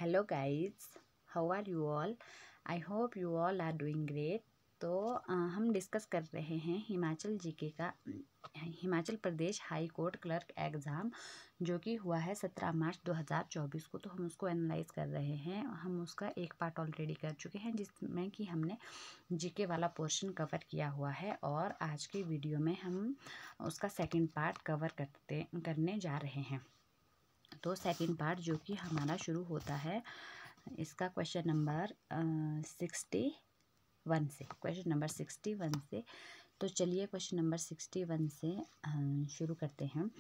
Hello guys, how are you all? I hope you all are doing great. तो हम discuss कर रहे हैं हिमाचल जीके का Himachal Pradesh high court clerk exam जो कि हुआ है 17 मार्च 2024 को। तो हम उसको एनालाइज कर रहे हैं। हम उसका एक पार्ट ऑलरेडी कर चुके हैं जिसमें कि हमने जीके वाला पोर्शन कवर किया हुआ है, और आज की वीडियो में हम उसका सेकंड पार्ट कवर करने जा रहे हैं। तो सेकंड पार्ट जो कि हमारा शुरू होता है इसका क्वेश्चन नंबर 61 से। क्वेश्चन नंबर 61 से। तो चलिए क्वेश्चन नंबर 61 से शुरू करते हैं।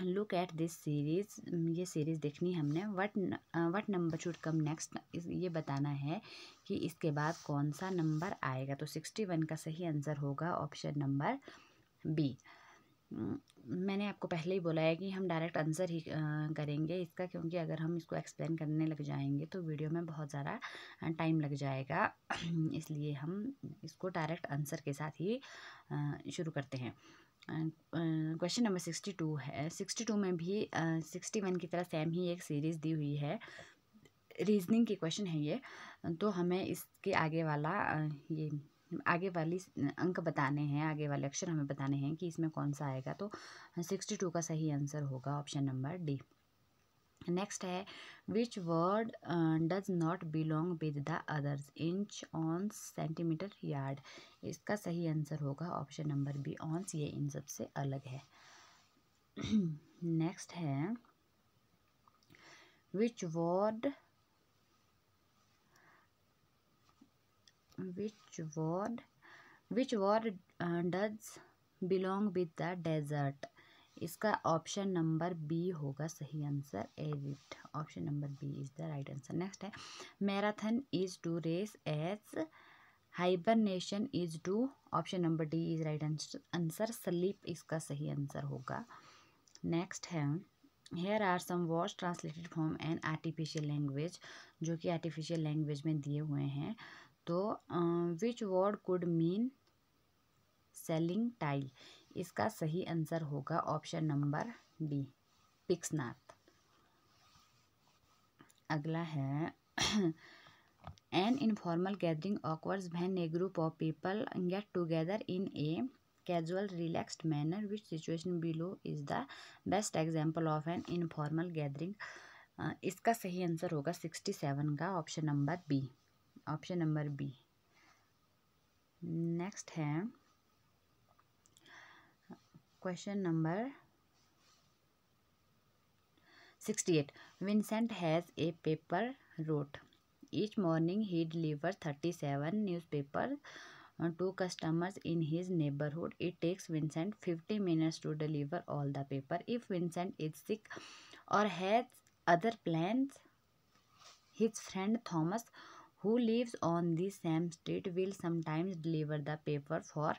Look at this series. ये सीरीज देखनी है हमने। What number should come next, ये बताना है कि इसके बाद कौन सा नंबर आएगा। तो 61 का सही आंसर होगा ऑप्शन नंबर बी। मैंने आपको पहले ही बोला है कि हम डायरेक्ट आंसर ही करेंगे इसका, क्योंकि अगर हम इसको एक्सप्लेन करने लग जाएंगे तो वीडियो में बहुत ज़्यादा टाइम लग जाएगा। इसलिए हम इसको डायरेक्ट आंसर के साथ ही शुरू करते हैं। क्वेश्चन नंबर 62 है। 62 में भी 61 की तरह सेम ही एक सीरीज़ दी हुई है। रीजनिंग के क्वेश्चन है ये। तो हमें इसके आगे वाला ये आगे वाली अंक बताने हैं, आगे वाले अक्षर हमें बताने हैं कि इसमें कौन सा आएगा। तो 62 का सही आंसर होगा ऑप्शन नंबर डी। नेक्स्ट है, which word does not belong with the others, inch, ounce, centimetre, yard. इसका सही आंसर होगा ऑप्शन नंबर बी, ऑन्स। ये इन सबसे अलग है। नेक्स्ट है, which word does belong with the desert. इसका ऑप्शन नंबर बी होगा सही answer, arid. Option number B is the right answer. Next है, marathon is to race as hibernation is to. Option number D is right answer, sleep इसका सही answer होगा। Next है, here are some words translated from an artificial language, जो कि artificial language में दिए हुए हैं। तो which word could mean selling tile. इसका सही आंसर होगा ऑप्शन नंबर डी, पिक्सनाथ। अगला है, an informal gathering occurs when a group of people get together in a casual relaxed manner, which situation below is the best example of an informal gathering. इसका सही answer होगा 67 का, option number B. Option number B. Next है question number 68। Vincent has a paper route. Each morning he deliver 37 newspaper to customers in his neighborhood. It takes Vincent 50 minutes to deliver all the paper. If Vincent is sick or has other plans, his friend Thomas, who lives on the same street, will sometimes deliver the paper for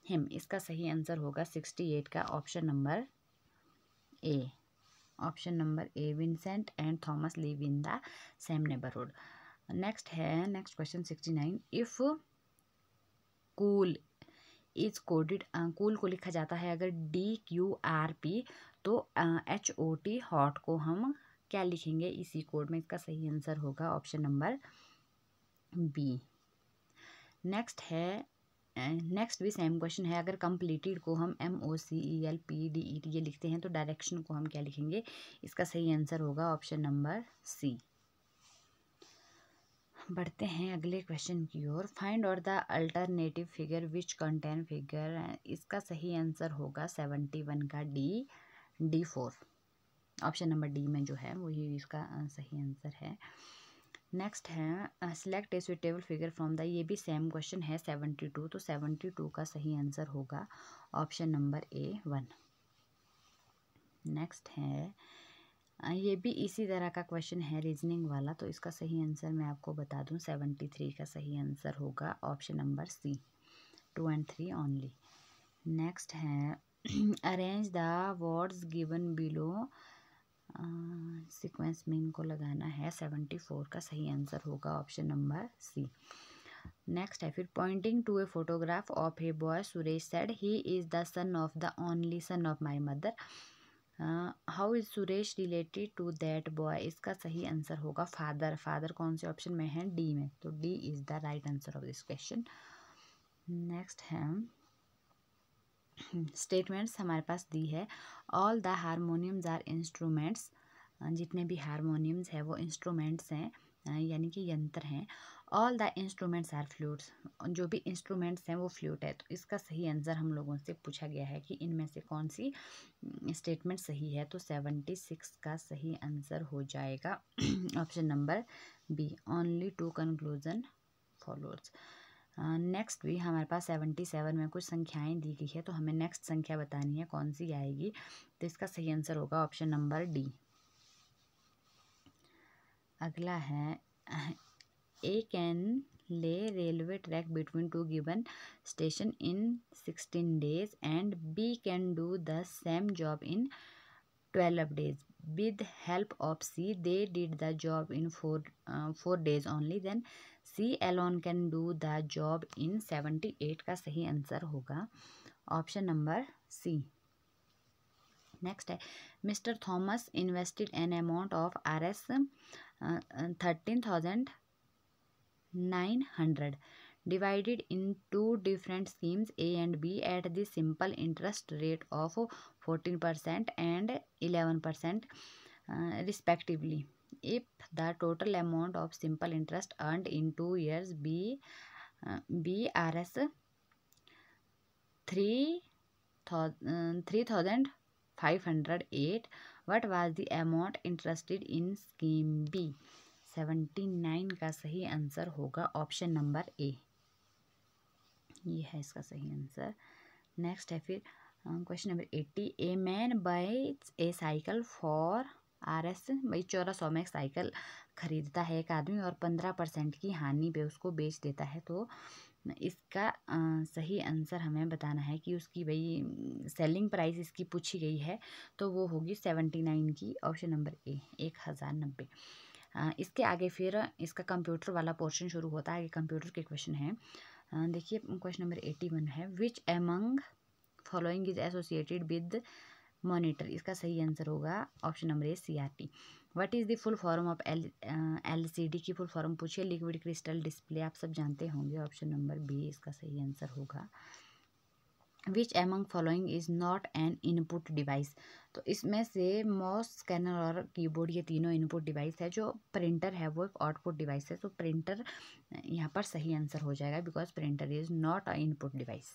him. इसका सही answer होगा 68 का, option number A. Option number A, Vincent and Thomas live in the same neighbourhood. Next question 69। If cool is coded, cool को लिखा जाता है अगर DQRP, तो HOT हॉट को हम क्या लिखेंगे इसी कोड में। इसका सही आंसर होगा ऑप्शन नंबर बी। नेक्स्ट भी सेम क्वेश्चन है। अगर कंप्लीटेड को हम MOCELPDET ये लिखते हैं तो डायरेक्शन को हम क्या लिखेंगे। इसका सही आंसर होगा ऑप्शन नंबर सी। बढ़ते हैं अगले क्वेश्चन की ओर। फाइंड और the alternative figure which contain figure. इसका सही आंसर होगा 71 का, D4। ऑप्शन नंबर डी में जो है वही इसका सही आंसर है। नेक्स्ट है, select a suitable figure from the. ये भी सेम क्वेश्चन है 72। तो 72 का सही आंसर होगा ऑप्शन नंबर A1। नेक्स्ट है, ये भी इसी तरह का क्वेश्चन है रीजनिंग वाला। तो इसका सही आंसर मैं आपको बता दूं, 73 का सही आंसर होगा option number C, 2 and 3 only. Next है, arrange the words given below, sequence में इनको लगाना है। 74 का सही आंसर होगा ऑप्शन नंबर सी। नेक्स्ट है, फिर pointing to a photograph of a boy Suresh said he is the son of the only son of my mother. How is Suresh related to that boy, इसका सही आंसर होगा फादर। फादर कौन से option में है? D में, तो D is the right answer of this question. Next है स्टेटमेंट्स हमारे पास दी है। All the harmoniums are instruments, जितने भी हारमोनियम्स हैं वो इंस्ट्रूमेंट्स हैं, यानी कि यंत्र हैं। All the instruments are flutes, जो भी इंस्ट्रूमेंट्स हैं वो फ्लूट है। तो इसका सही आंसर हम लोगों से पूछा गया है कि इनमें से कौन सी स्टेटमेंट सही है, तो 76 का सही आंसर हो जाएगा option number B, only two conclusion followers. Next भी हमारे पास 77 में कुछ संख्याएं दी गई है, तो हमें नेक्स्ट संख्या बतानी है कौन सी आएगी, तो इसका सही आंसर होगा ऑप्शन नंबर डी। अगला है A can lay railway track between two given station in 16 days and B can do the same job in 12 days. With help of C, they did the job in 4 days only. Then C alone can do the job in 78 का सही answer होगा option number सी। Next है mister Thomas invested an amount of RS 13,900 divided in two different schemes A and B at the simple interest rate of 14% and 11% respectively. If the total amount of simple interest earned in 2 years be RS 3,508, what was the amount interested in scheme B? 79 का सही answer होगा option number ए, ये है इसका सही answer. Next है फिर question number 80, a man buys a cycle for RS, भाई 1400 में एक साइकिल खरीदता है एक आदमी और 15% की हानि पे उसको बेच देता है, तो इसका सही आंसर हमें बताना है कि उसकी भाई सेलिंग प्राइस इसकी पूछी गई है, तो वो होगी 79 की, ऑप्शन नंबर ए 1090। इसके आगे फिर इसका कंप्यूटर वाला पोर्शन शुरू होता है, आगे कंप्यूटर के क्वेश्चन हैं। देखिए क्वेश्चन नंबर 81 है, which among following is associated with monitor, इसका सही आंसर होगा option number A CRT। What is the full form of LCD की फुल फॉर्म पूछिए, लिक्विड क्रिस्टल डिस्प्ले, आप सब जानते होंगे, ऑप्शन नंबर बी इसका सही आंसर होगा। विच among following is not an input device, तो इसमें से माउस स्कैनर और कीबोर्ड ये तीनों इनपुट डिवाइस है, जो प्रिंटर है वो एक आउटपुट डिवाइस है, तो प्रिंटर यहाँ पर सही आंसर हो जाएगा because printer is not a input device.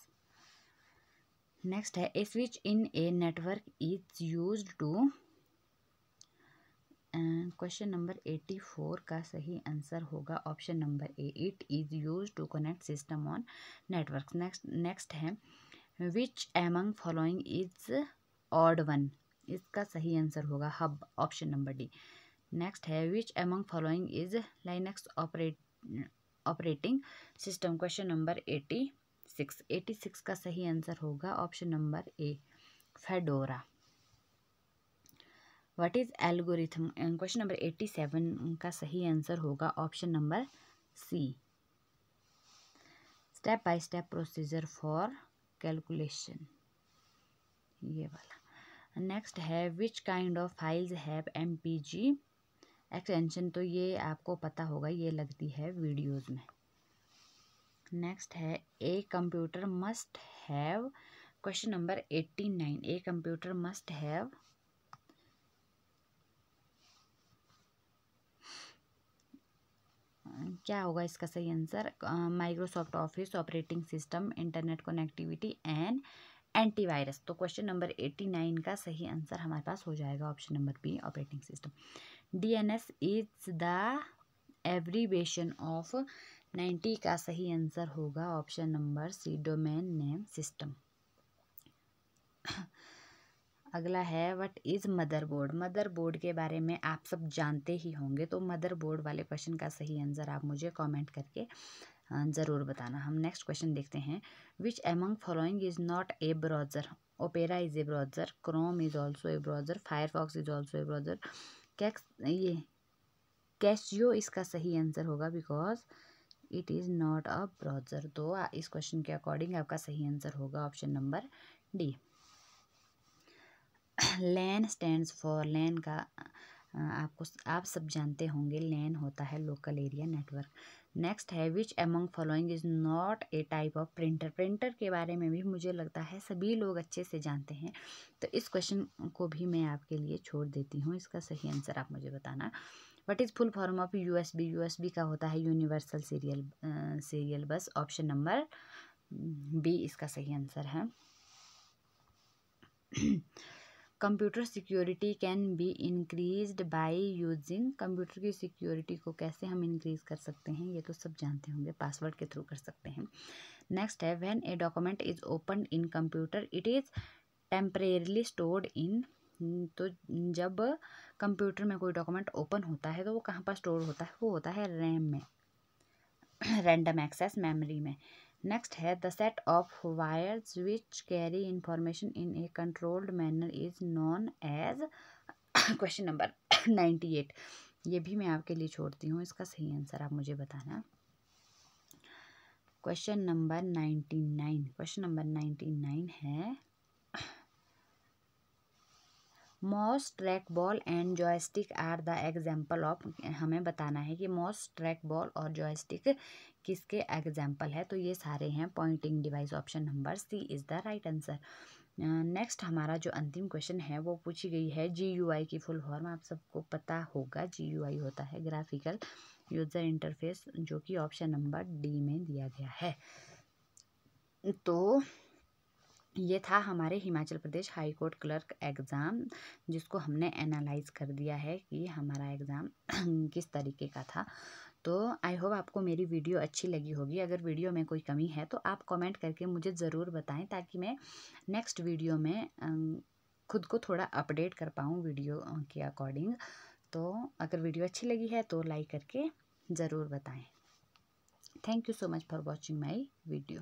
Next है a switch in a network is used to, question number 84 का सही आंसर होगा option number A, it is used to connect system on network. Next है which among following is odd one, इसका सही answer होगा hub, option number D. Next है which among following is Linux operating system, question number 86 का सही answer होगा option number A, Fedora. What is algorithm, question number 87 का सही answer होगा option number C, step by step procedure for calculation, ये वाला। Next है which kind of files have MPG extension, तो ये आपको पता होगा, ये लगती है वीडियोस में। नेक्स्ट है a computer must have, question number 89, a computer must have क्या होगा इसका सही answer, Microsoft Office, operating system, internet connectivity and antivirus, तो क्वेश्चन नंबर 89 का सही आंसर हमारे पास हो जाएगा option number B, operating system. DNS is the abbreviation of 90 का सही आंसर होगा option number C, domain name system. अगला है व्हाट इज मदरबोर्ड, मदरबोर्ड के बारे में आप सब जानते ही होंगे, तो मदरबोर्ड वाले क्वेश्चन का सही आंसर आप मुझे कमेंट करके ज़रूर बताना। हम नेक्स्ट क्वेश्चन देखते हैं, which among following is not a browser, Opera is a browser, Chrome is also a browser, Firefox is also a browser, Casio इसका सही आंसर होगा because it is not a browser, तो इस question के according आपका सही answer होगा option number D. LAN stands for, LAN का आप सब जानते होंगे, लैन होता है लोकल एरिया नेटवर्क। नेक्स्ट है which among following is not a type of printer. Printer के बारे में भी मुझे लगता है सभी लोग अच्छे से जानते हैं, तो इस क्वेश्चन को भी मैं आपके लिए छोड़ देती हूँ। इसका सही आंसर आप मुझे बताना। What is full form of USB. USB का होता है universal serial bus. Option number B इसका सही आंसर है। Computer security can be increased by using. Computer की सिक्योरिटी को कैसे हम इंक्रीज कर सकते हैं, ये तो सब जानते होंगे, पासवर्ड के थ्रू कर सकते हैं। नेक्स्ट है when a document is open in computer it is temporarily stored in. तो जब कंप्यूटर में कोई डॉक्यूमेंट ओपन होता है तो वो कहाँ पर स्टोर होता है, वो होता है रैम में, रैंडम एक्सेस मेमोरी में। नेक्स्ट है the set of wires which carry information in a controlled manner is known as. Question number 98, ये भी मैं आपके लिए छोड़ती हूँ, इसका सही आंसर आप मुझे बताना। क्वेश्चन नंबर 99, क्वेश्चन नंबर 99 है mouse, track ball and joystick are the example of. हमें बताना है कि माउस, ट्रैक बॉल और जॉयस्टिक किसके एग्जाम्पल है, तो ये सारे हैं pointing device. Option number C is the right answer. Next हमारा जो अंतिम क्वेश्चन है वो पूछी गई है GUI की फुल फॉर्म। आप सबको पता होगा GUI होता है ग्राफिकल यूज़र इंटरफेस, जो कि ऑप्शन नंबर डी में दिया गया है। तो ये था हमारे Himachal Pradesh high court clerk exam, जिसको हमने एनालाइज कर दिया है कि हमारा एग्ज़ाम किस तरीके का था। तो आई होप आपको मेरी वीडियो अच्छी लगी होगी। अगर वीडियो में कोई कमी है तो आप कमेंट करके मुझे ज़रूर बताएं, ताकि मैं नेक्स्ट वीडियो में खुद को थोड़ा अपडेट कर पाऊँ वीडियो के अकॉर्डिंग। तो अगर वीडियो अच्छी लगी है तो लाइक करके ज़रूर बताएं। Thank you so much for watching my video.